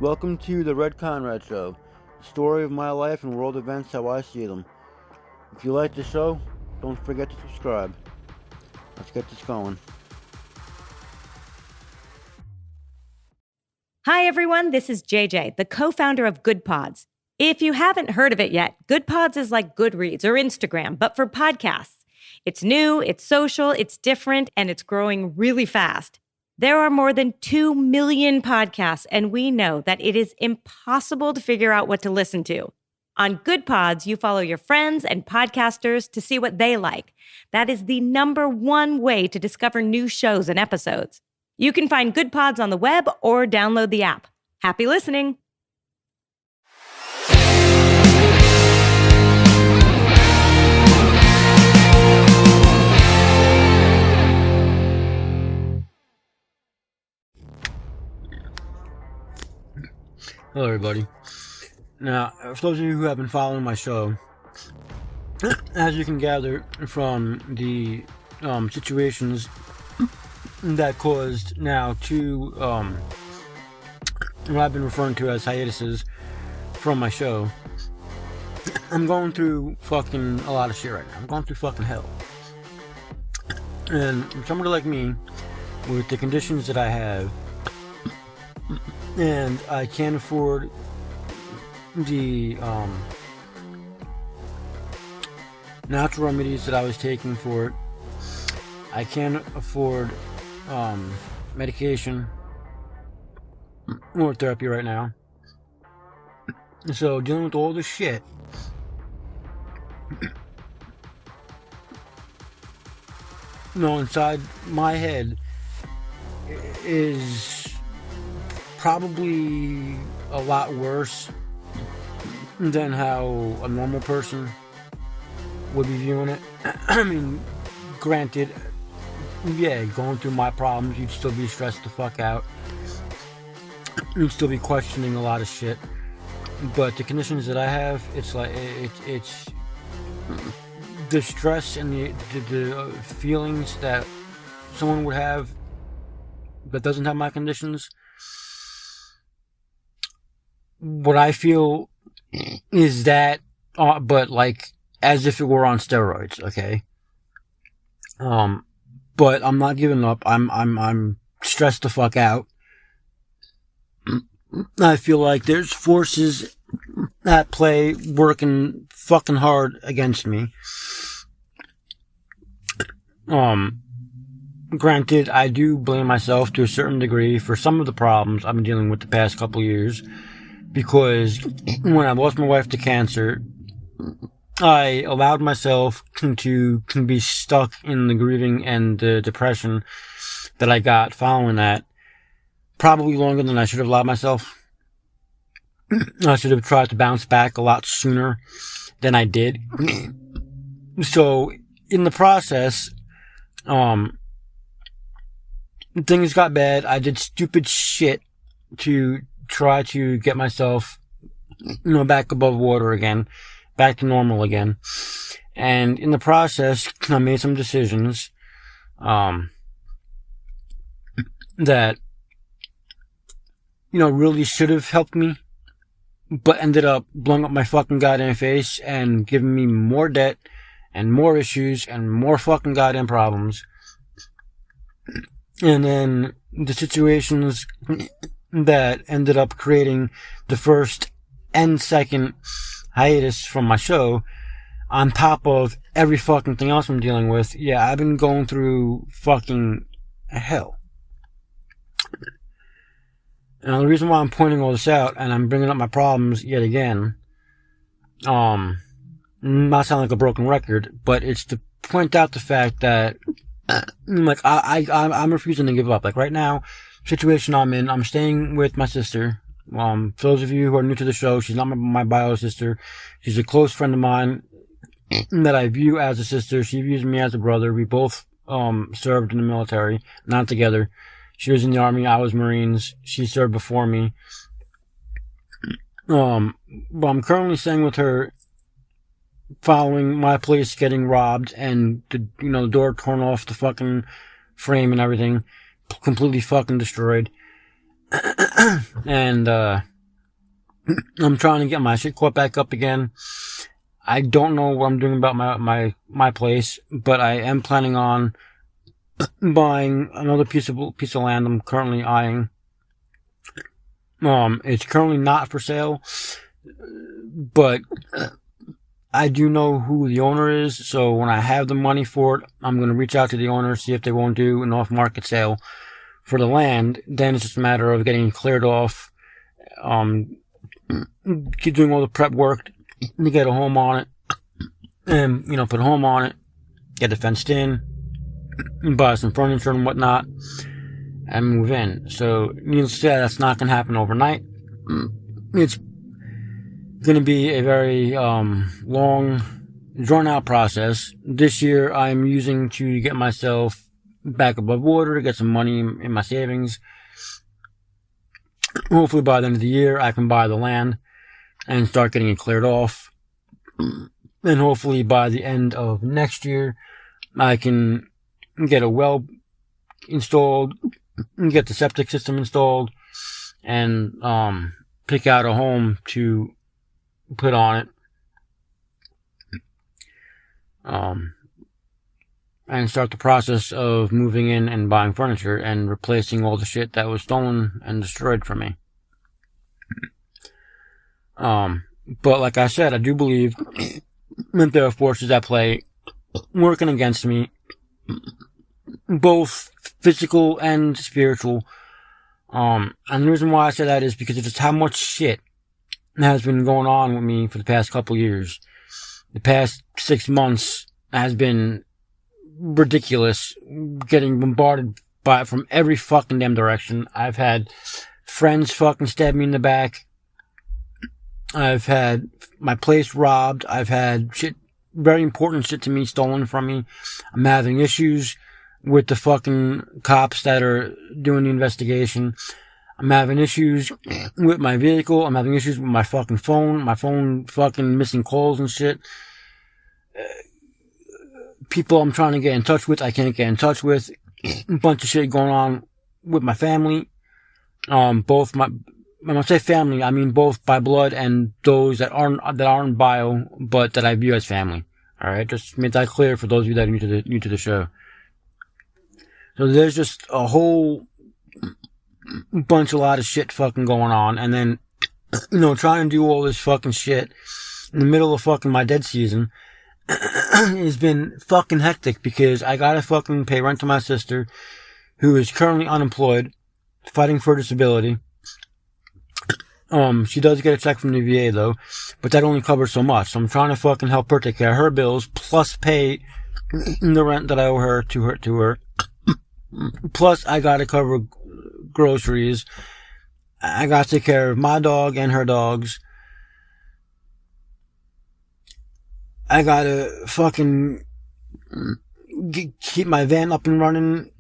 Welcome to the Red Conrad Show, the story of my life and world events how I see them. If you like the show, don't forget to subscribe. Let's get this going. Hi, everyone. This is JJ, the co-founder of Good Pods. If you haven't heard of it yet, Good Pods is like Goodreads or Instagram, but for podcasts. It's new, it's social, it's different, and it's growing really fast. There are more than 2 million podcasts, and we know that it is impossible to figure out what to listen to. On Good Pods, you follow your friends and podcasters to see what they like. That is the number one way to discover new shows and episodes. You can find Good Pods on the web or download the app. Happy listening. Hello, everybody. Now, for those of you who have been following my show, as you can gather from the situations that caused now two what I've been referring to as hiatuses from my show, I'm going through fucking a lot of shit right now. I'm going through fucking hell. And somebody like me, with the conditions that I have, and I can't afford the natural remedies that I was taking for it. I can't afford medication or therapy right now. So dealing with all this shit, inside my head is probably a lot worse than how a normal person would be viewing it. I mean, granted, yeah, going through my problems, you'd still be stressed the fuck out. You'd still be questioning a lot of shit. But the conditions that I have, it's like, it's the stress and the feelings that someone would have that doesn't have my conditions. What I feel is that, but like as if it were on steroids, okay? But I'm not giving up. I'm stressed the fuck out. I feel like there's forces at play working fucking hard against me. Granted, I do blame myself to a certain degree for some of the problems I've been dealing with the past couple years. Because when I lost my wife to cancer, I allowed myself to be stuck in the grieving and the depression that I got following that. Probably longer than I should have allowed myself. I should have tried to bounce back a lot sooner than I did. So, in the process, things got bad. I did stupid shit to try to get myself, back above water again, back to normal again. And in the process, I made some decisions, that, really should have helped me, but ended up blowing up my fucking goddamn face and giving me more debt and more issues and more fucking goddamn problems. And then the situations that ended up creating the first and second hiatus from my show, on top of every fucking thing else I'm dealing with. Yeah, I've been going through fucking hell. Now, the reason why I'm pointing all this out, and I'm bringing up my problems yet again, not sound like a broken record, but it's to point out the fact that, I'm refusing to give up. Like, right now, situation I'm in, I'm staying with my sister. For those of you who are new to the show, she's not my bio sister. She's a close friend of mine that I view as a sister. She views me as a brother. We both served in the military, not together. She was in the Army, I was Marines. She served before me. But I'm currently staying with her following my place getting robbed and the door torn off the fucking frame and everything, completely fucking destroyed. And, I'm trying to get my shit caught back up again. I don't know what I'm doing about my place, but I am planning on buying another piece of land I'm currently eyeing. It's currently not for sale, but I do know who the owner is, so when I have the money for it, I'm going to reach out to the owner, see if they won't do an off-market sale for the land. Then it's just a matter of getting cleared off, keep doing all the prep work to get a home on it, and, put a home on it, get it fenced in, buy some furniture and whatnot, and move in. So, needless to say, that's not going to happen overnight. It's going to be a very long, drawn-out process. This year, I'm using to get myself back above water, to get some money in my savings. Hopefully, by the end of the year, I can buy the land and start getting it cleared off. And hopefully, by the end of next year, I can get a well installed, get the septic system installed, and pick out a home to put on it, and start the process of moving in and buying furniture and replacing all the shit that was stolen and destroyed from me. But like I said, I do believe that there are forces at play working against me, both physical and spiritual. And the reason why I say that is because of just how much shit has been going on with me for the past couple years. The past 6 months has been ridiculous, getting bombarded from every fucking damn direction. I've had friends fucking stab me in the back. I've had my place robbed. I've had shit, very important shit to me, stolen from me. I'm having issues with the fucking cops that are doing the investigation. I'm having issues with my vehicle. I'm having issues with my fucking phone. My phone fucking missing calls and shit. People I'm trying to get in touch with, I can't get in touch with. A bunch of shit going on with my family. When I say family, I mean both by blood and those that aren't bio, but that I view as family. Alright? Just make that clear for those of you that are new to the show. So there's just a whole a lot of shit fucking going on, and then, trying to do all this fucking shit in the middle of fucking my dead season has been fucking hectic, because I gotta fucking pay rent to my sister, who is currently unemployed, fighting for disability. She does get a check from the VA though, but that only covers so much, so I'm trying to fucking help her take care of her bills, plus pay the rent that I owe her to her. Plus, I gotta cover groceries. I gotta take care of my dog and her dogs. I gotta fucking keep my van up and running.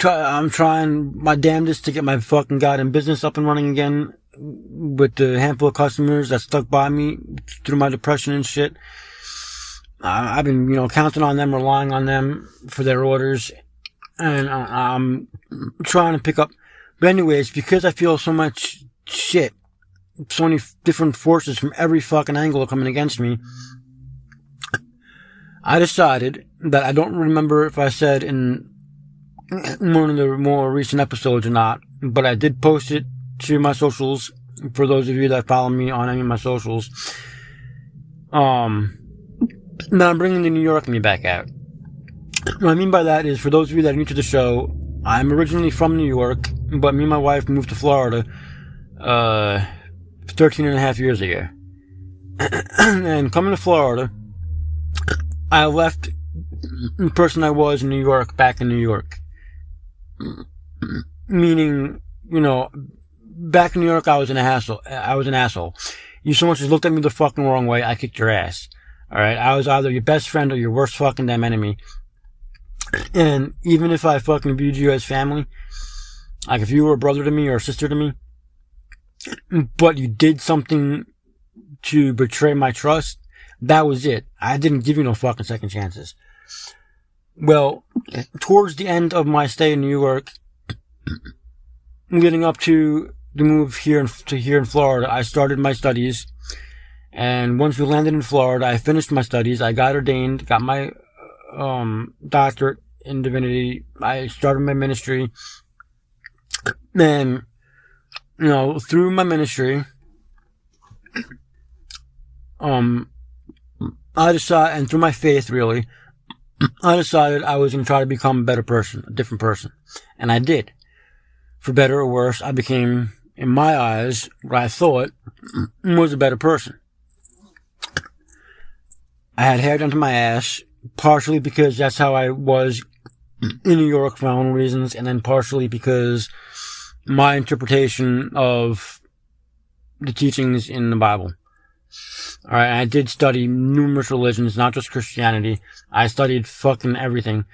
I'm trying my damnedest to get my fucking goddamn business up and running again with the handful of customers that stuck by me through my depression and shit. I've been, counting on them, relying on them for their orders, and I'm trying to pick up. But anyways, because I feel so much shit, so many different forces from every fucking angle are coming against me, I decided that, I don't remember if I said in one of the more recent episodes or not, but I did post it to my socials, for those of you that follow me on any of my socials. Now I'm bringing the New York me back out. What I mean by that is, for those of you that are new to the show, I'm originally from New York, but me and my wife moved to Florida 13 and a half years ago. And coming to Florida, I left the person I was in New York back in New York. Meaning, back in New York, I was an asshole. You so much as looked at me the fucking wrong way, I kicked your ass. Alright? I was either your best friend or your worst fucking damn enemy. And even if I fucking viewed you as family, like if you were a brother to me or a sister to me, but you did something to betray my trust, that was it. I didn't give you no fucking second chances. Well, towards the end of my stay in New York, leading up to the move here in Florida, I started my studies. And once we landed in Florida, I finished my studies. I got ordained, got my doctorate in divinity. I started my ministry. And, through my ministry, I decided, and through my faith, really, I decided I was going to try to become a better person, a different person. And I did. For better or worse, I became, in my eyes, what I thought was a better person. I had hair down to my ass, partially because that's how I was in New York for my own reasons, and then partially because my interpretation of the teachings in the Bible. Alright, I did study numerous religions, not just Christianity. I studied fucking everything.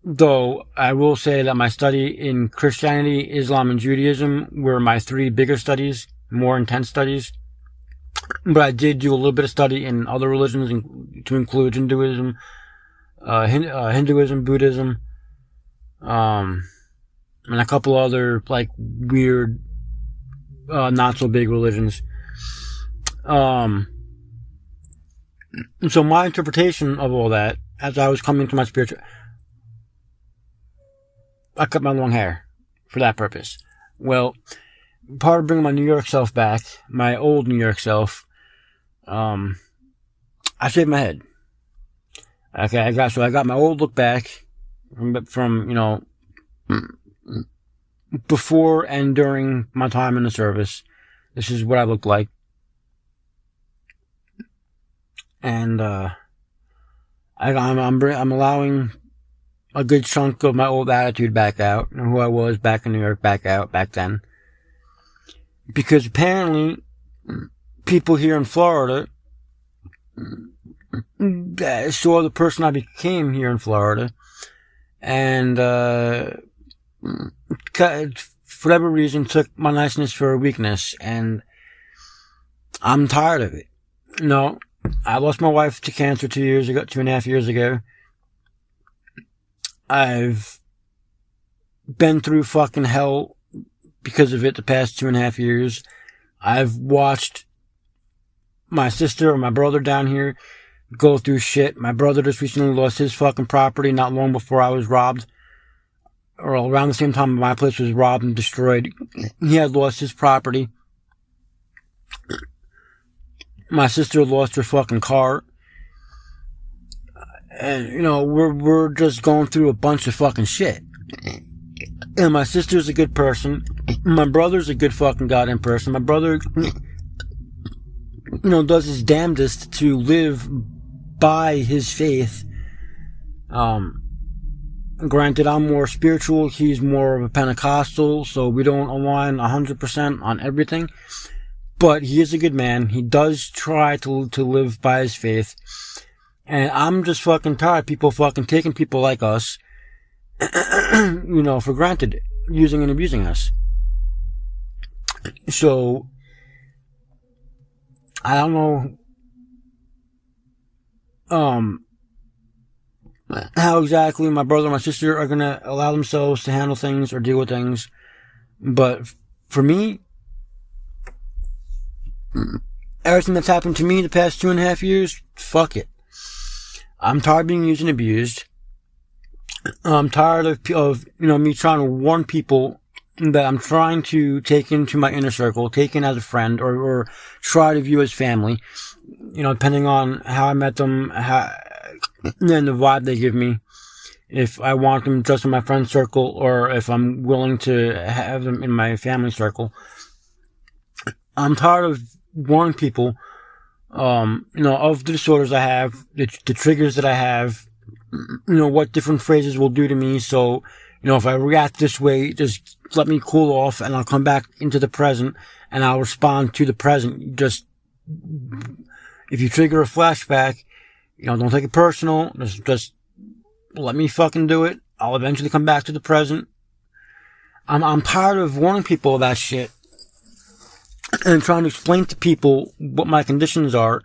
Though, I will say that my study in Christianity, Islam, and Judaism were my three bigger studies, more intense studies. But I did do a little bit of study in other religions, to include Hinduism, Buddhism, and a couple other, weird, not so big religions. So my interpretation of all that, as I was coming to my spiritual, I cut my long hair for that purpose. Well, part of bringing my New York self back, my old New York self, I shaved my head. Okay, I got my old look back from before and during my time in the service. This is what I looked like. And, I'm allowing a good chunk of my old attitude back out, and who I was back in New York back out, back then. Because apparently, people here in Florida saw the person I became here in Florida, and, for whatever reason, took my niceness for a weakness, and I'm tired of it. I lost my wife to cancer 2.5 years ago. I've been through fucking hell because of it the past 2.5 years. I've watched my sister or my brother down here go through shit. My brother just recently lost his fucking property not long before I was robbed. Or around the same time my place was robbed and destroyed. He had lost his property. My sister lost her fucking car. And, we're just going through a bunch of fucking shit. And my sister's a good person. My brother's a good fucking goddamn person. My brother, does his damnedest to live by his faith. Granted, I'm more spiritual. He's more of a Pentecostal, so we don't align 100% on everything. But he is a good man. He does try to live by his faith. And I'm just fucking tired of people fucking taking people like us, for granted, using and abusing us. So, I don't know, how exactly my brother and my sister are gonna allow themselves to handle things or deal with things. But for me, everything that's happened to me the past 2.5 years, fuck it. I'm tired of being used and abused. I'm tired of me trying to warn people that I'm trying to take into my inner circle, take in as a friend, or try to view as family. Depending on how I met them, and the vibe they give me. If I want them just in my friend circle, or if I'm willing to have them in my family circle. I'm tired of warning people of the disorders I have, the triggers that I have, what different phrases will do to me. So, if I react this way, just let me cool off and I'll come back into the present and I'll respond to the present. Just, if you trigger a flashback, don't take it personal. Just let me fucking do it. I'll eventually come back to the present. I'm tired of warning people of that shit. And trying to explain to people what my conditions are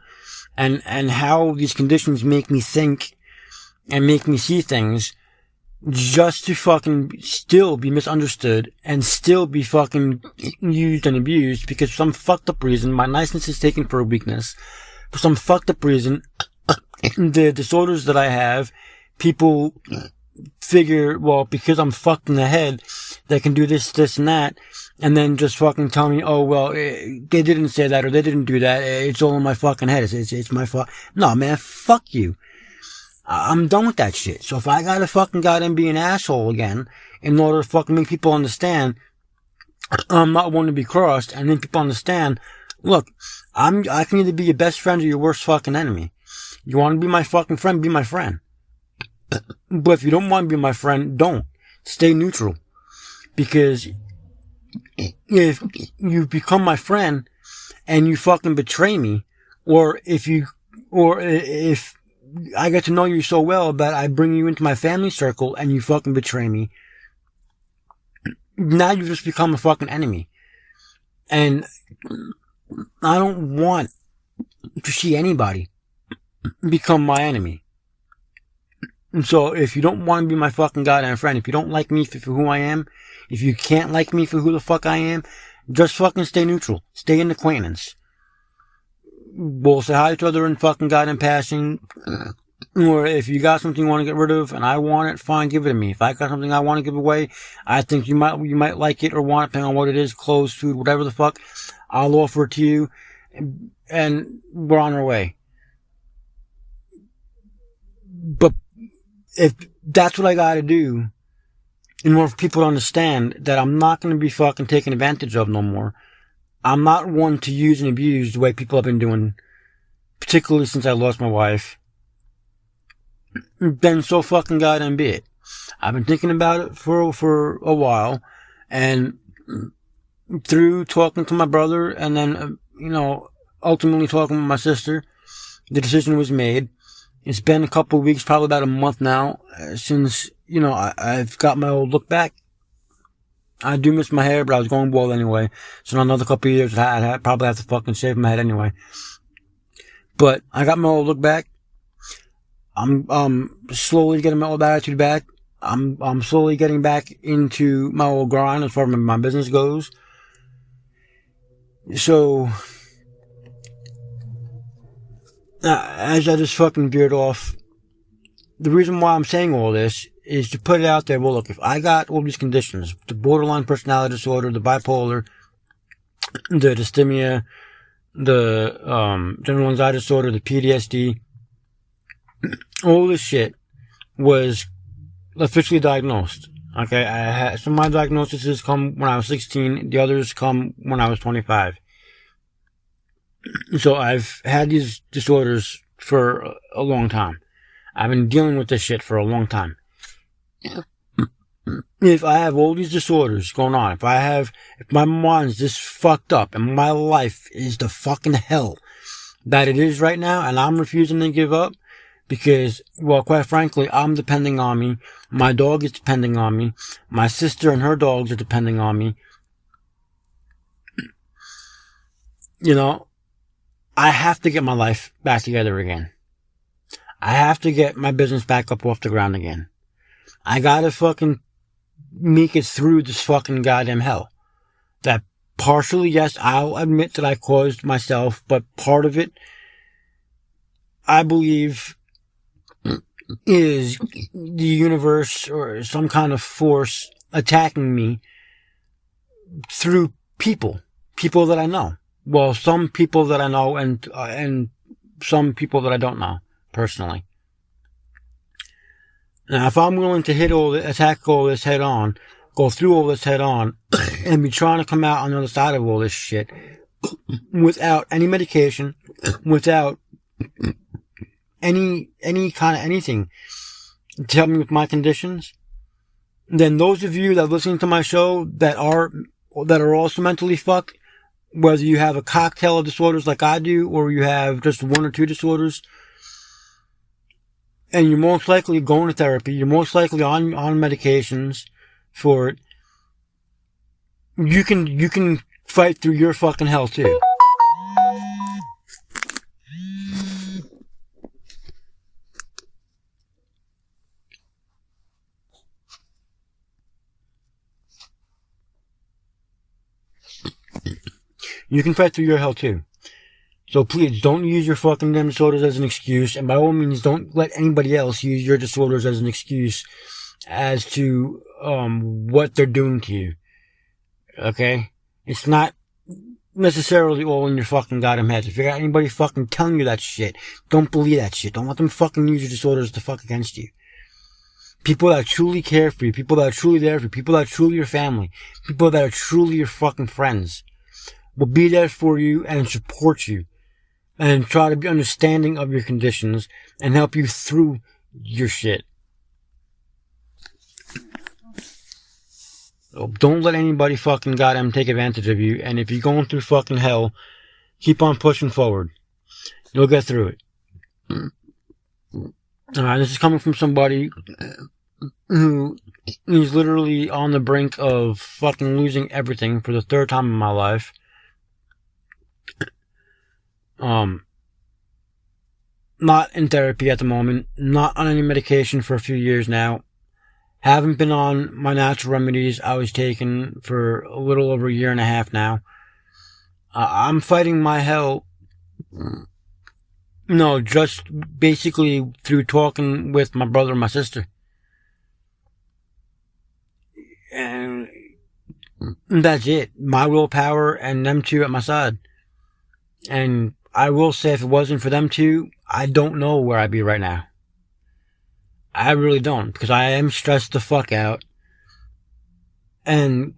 and how these conditions make me think and make me see things. just to fucking still be misunderstood and still be fucking used and abused because for some fucked up reason my niceness is taken for a weakness. For some fucked up reason, the disorders that I have, people figure, well, because I'm fucked in the head, they can do this, this, and that, and then just fucking tell me, oh, well, they didn't say that or they didn't do that. It's all in my fucking head. It's my fault. No, man, fuck you. I'm done with that shit. So if I gotta fucking goddamn be an asshole again in order to fucking make people understand I'm not one to be crossed and make people understand, look, I can either be your best friend or your worst fucking enemy. You want to be my fucking friend, be my friend. But if you don't want to be my friend, don't. Stay neutral. Because if you become my friend and you fucking betray me, or if I get to know you so well that I bring you into my family circle and you fucking betray me, now you just become a fucking enemy. And I don't want to see anybody become my enemy. And so if you don't want to be my fucking goddamn friend, if you don't like me for who I am, if you can't like me for who the fuck I am, just fucking stay neutral. Stay in acquaintance. We'll say hi to each other in fucking goddamn passing. Or if you got something you want to get rid of and I want it, fine, give it to me. If I got something I want to give away, I think you might like it or want it, depending on what it is, clothes, food, whatever the fuck, I'll offer it to you and we're on our way. But if that's what I gotta do in order for people to understand that I'm not gonna be fucking taken advantage of no more, I'm not one to use and abuse the way people have been doing, particularly since I lost my wife, then so fucking goddamn be it. I've been thinking about it for a while, and through talking to my brother and then, ultimately talking with my sister, the decision was made. It's been a couple of weeks, probably about a month now, since, I've got my old look back. I do miss my hair, but I was going bald anyway. So in another couple of years, I'd probably have to fucking shave my head anyway. But I got my old look back. I'm slowly getting my old attitude back. I'm slowly getting back into my old grind as far as my business goes. So, as I just fucking veered off, the reason why I'm saying all this is to put it out there. Well, look, if I got all these conditions, the borderline personality disorder, the bipolar, the dysthymia, the general anxiety disorder, the PTSD, all this shit was officially diagnosed. Okay, I had some of my diagnoses come when I was 16, the others come when I was 25. So I've had these disorders for a long time. I've been dealing with this shit for a long time. If I have all these disorders going on, if my mind's this fucked up and my life is the fucking hell that it is right now, and I'm refusing to give up because, well, quite frankly, I'm depending on me. My dog is depending on me. My sister and her dogs are depending on me. I have to get my life back together again. I have to get my business back up off the ground again. I gotta fucking make it through this fucking goddamn hell. That partially, yes, I'll admit that I caused myself, but part of it, I believe, is the universe or some kind of force attacking me through people that I know. Well, some people that I know and some people that I don't know personally. Now, if I'm willing to attack all this head on, go through all this head on, and be trying to come out on the other side of all this shit without any medication, without any kind of anything to help me with my conditions, then those of you that are listening to my show that are also mentally fucked, whether you have a cocktail of disorders like I do, or you have just one or two disorders, and you're most likely going to therapy, you're most likely on medications for it, you can fight through your fucking hell too. You can fight through your hell too. So please, don't use your fucking damn disorders as an excuse, and by all means, don't let anybody else use your disorders as an excuse as to, what they're doing to you. Okay? It's not necessarily all in your fucking goddamn heads. If you got anybody fucking telling you that shit, don't believe that shit. Don't let them fucking use your disorders to fuck against you. People that truly care for you, people that are truly there for you, people that are truly your family, people that are truly your fucking friends, will be there for you and support you and try to be understanding of your conditions and help you through your shit. So don't let anybody fucking goddamn take advantage of you, and if you're going through fucking hell, keep on pushing forward. You'll get through it. This is coming from somebody who is literally on the brink of fucking losing everything for the third time in my life. Not in therapy at the moment, not on any medication for a few years now. Haven't been on my natural remedies I was taking for a little over a year and a half now. I'm fighting my hell. No, just basically through talking with my brother and my sister. And that's it. My willpower and them two at my side. And I will say, if it wasn't for them two, I don't know where I'd be right now. I really don't, because I am stressed the fuck out. And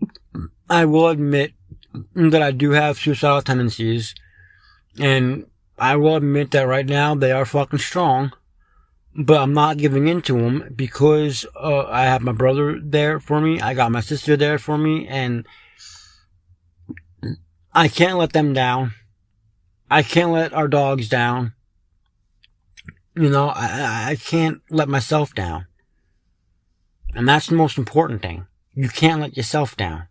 I will admit that I do have suicidal tendencies. And I will admit that right now they are fucking strong. But I'm not giving in to them because I have my brother there for me. I got my sister there for me. And I can't let them down. I can't let our dogs down. You know, I can't let myself down. And that's the most important thing. You can't let yourself down.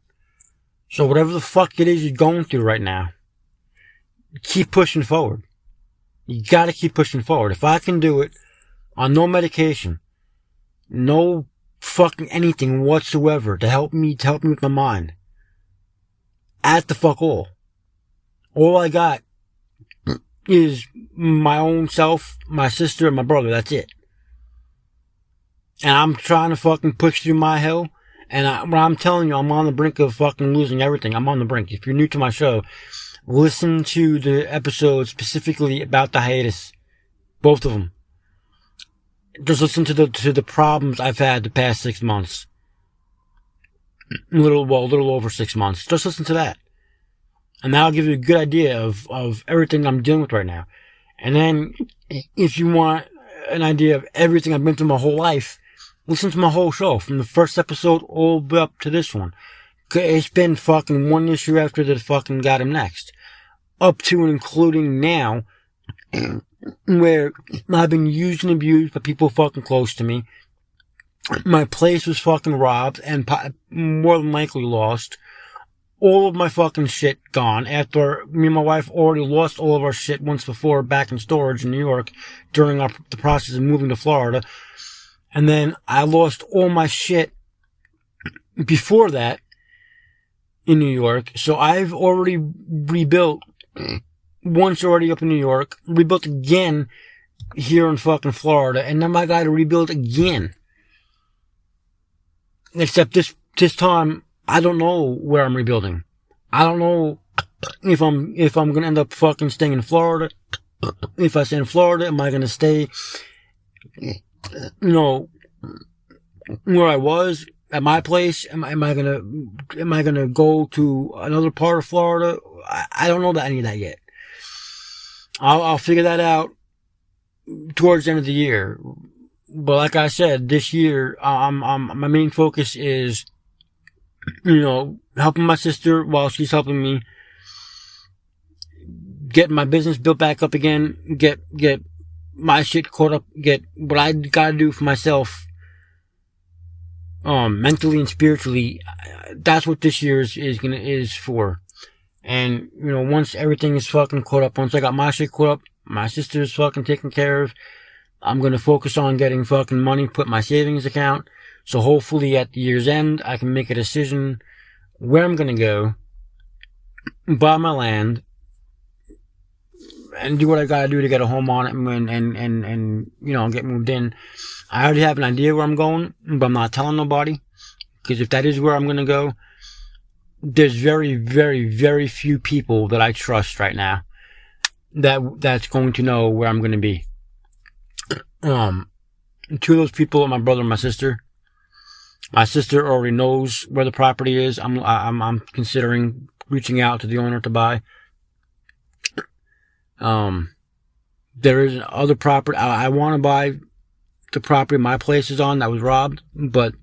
So whatever the fuck it is you're going through right now, keep pushing forward. You gotta keep pushing forward. If I can do it on no medication, no fucking anything whatsoever to help me with my mind, at the fuck all. All I got is my own self, my sister, and my brother. That's it. And I'm trying to fucking push through my hell. And when I'm telling you, I'm on the brink of fucking losing everything. I'm on the brink. If you're new to my show, listen to the episode specifically about the hiatus. Both of them. Just listen to the problems I've had the past 6 months. A little over 6 months. Just listen to that. And that'll give you a good idea of everything I'm dealing with right now. And then, if you want an idea of everything I've been through my whole life, listen to my whole show, from the first episode all the way up to this one. It's been fucking one issue after the fucking got him next. Up to and including now, where I've been used and abused by people fucking close to me. My place was fucking robbed and more than likely lost. All of my fucking shit gone after me and my wife already lost all of our shit once before back in storage in New York during the process of moving to Florida. And then I lost all my shit before that in New York. So I've already rebuilt once already up in New York, rebuilt again here in fucking Florida, and then I got to rebuild again. Except this time, I don't know where I'm rebuilding. I don't know if I'm gonna end up fucking staying in Florida. If I stay in Florida, am I gonna stay, where I was at my place? Am I gonna go to another part of Florida? I don't know any of that yet. I'll figure that out towards the end of the year. But like I said, this year, my main focus is, helping my sister while she's helping me, get my business built back up again, get my shit caught up, get what I gotta do for myself, mentally and spiritually. That's what this year is for. And, once everything is fucking caught up, once I got my shit caught up, my sister's fucking taken care of, I'm gonna focus on getting fucking money, put in my savings account. So hopefully at the year's end, I can make a decision where I'm gonna go buy my land, and do what I gotta do to get a home on it and get moved in. I already have an idea where I'm going, but I'm not telling nobody, because if that is where I'm gonna go, there's very, very, very few people that I trust right now that's going to know where I'm gonna be. Two of those people are my brother and my sister. My sister already knows where the property is. I'm considering reaching out to the owner to buy. There is other property. I want to buy the property my place is on that was robbed, but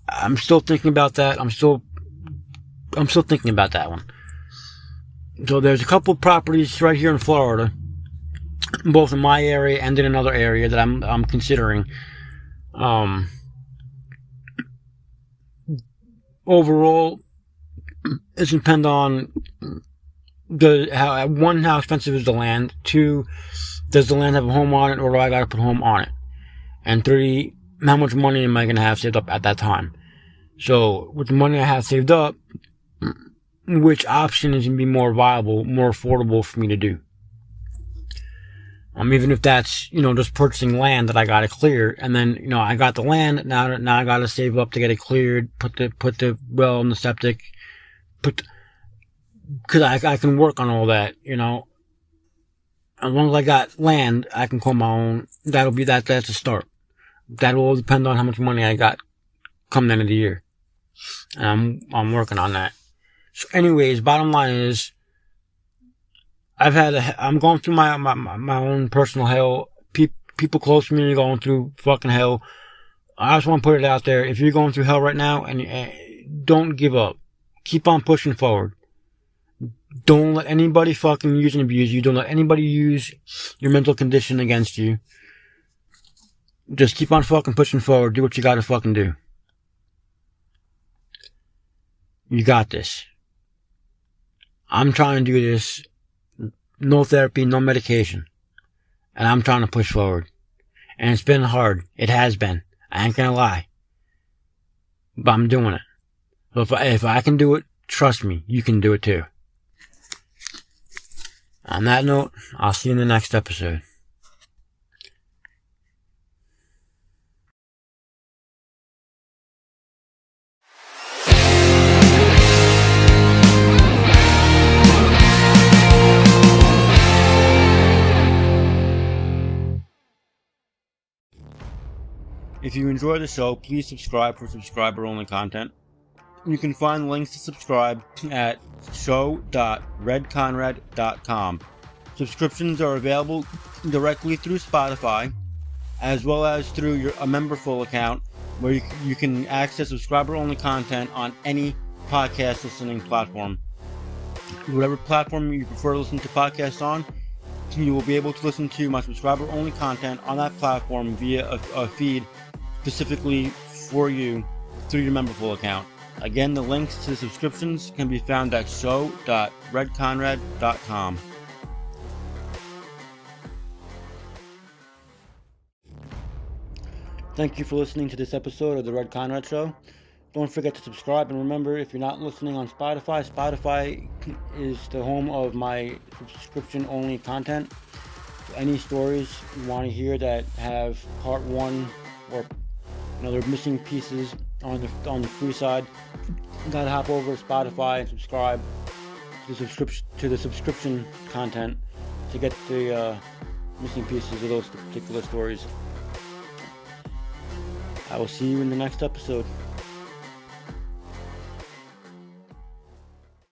I'm still thinking about that. I'm still thinking about that one. So there's a couple properties right here in Florida, both in my area and in another area that I'm considering. Overall, it depends on how expensive is the land. 2, does the land have a home on it, or do I gotta put a home on it? And 3, how much money am I gonna have saved up at that time? So with the money I have saved up, which option is gonna be more viable, more affordable for me to do? Even if that's, just purchasing land that I gotta clear, and then, I got the land, now I gotta save up to get it cleared, put the well in the septic, cause I can work on all that, As long as I got land, I can call my own. That's a start. That will all depend on how much money I got come the end of the year. And I'm working on that. So anyways, bottom line is, I'm going through my own personal hell. People close to me are going through fucking hell. I just want to put it out there. If you're going through hell right now, and don't give up. Keep on pushing forward. Don't let anybody fucking use and abuse you. Don't let anybody use your mental condition against you. Just keep on fucking pushing forward. Do what you gotta fucking do. You got this. I'm trying to do this. No therapy, no medication. And I'm trying to push forward. And it's been hard. It has been. I ain't gonna lie. But I'm doing it. So if I can do it, trust me, you can do it too. On that note, I'll see you in the next episode. If you enjoy the show, please subscribe for subscriber-only content. You can find links to subscribe at show.redconrad.com. Subscriptions are available directly through Spotify, as well as through a Memberful account, where you can access subscriber-only content on any podcast listening platform. Whatever platform you prefer to listen to podcasts on, you will be able to listen to my subscriber-only content on that platform via a feed specifically for you through your Memberful account. Again, the links to the subscriptions can be found at show.redconrad.com. Thank you for listening to this episode of The Red Conrad Show. Don't forget to subscribe, and remember, if you're not listening on Spotify, Spotify is the home of my subscription-only content. So any stories you want to hear that have part 1 or they're missing pieces on the free side, you gotta hop over to Spotify and subscribe to the subscription content to get the missing pieces of those particular stories. I will see you in the next episode.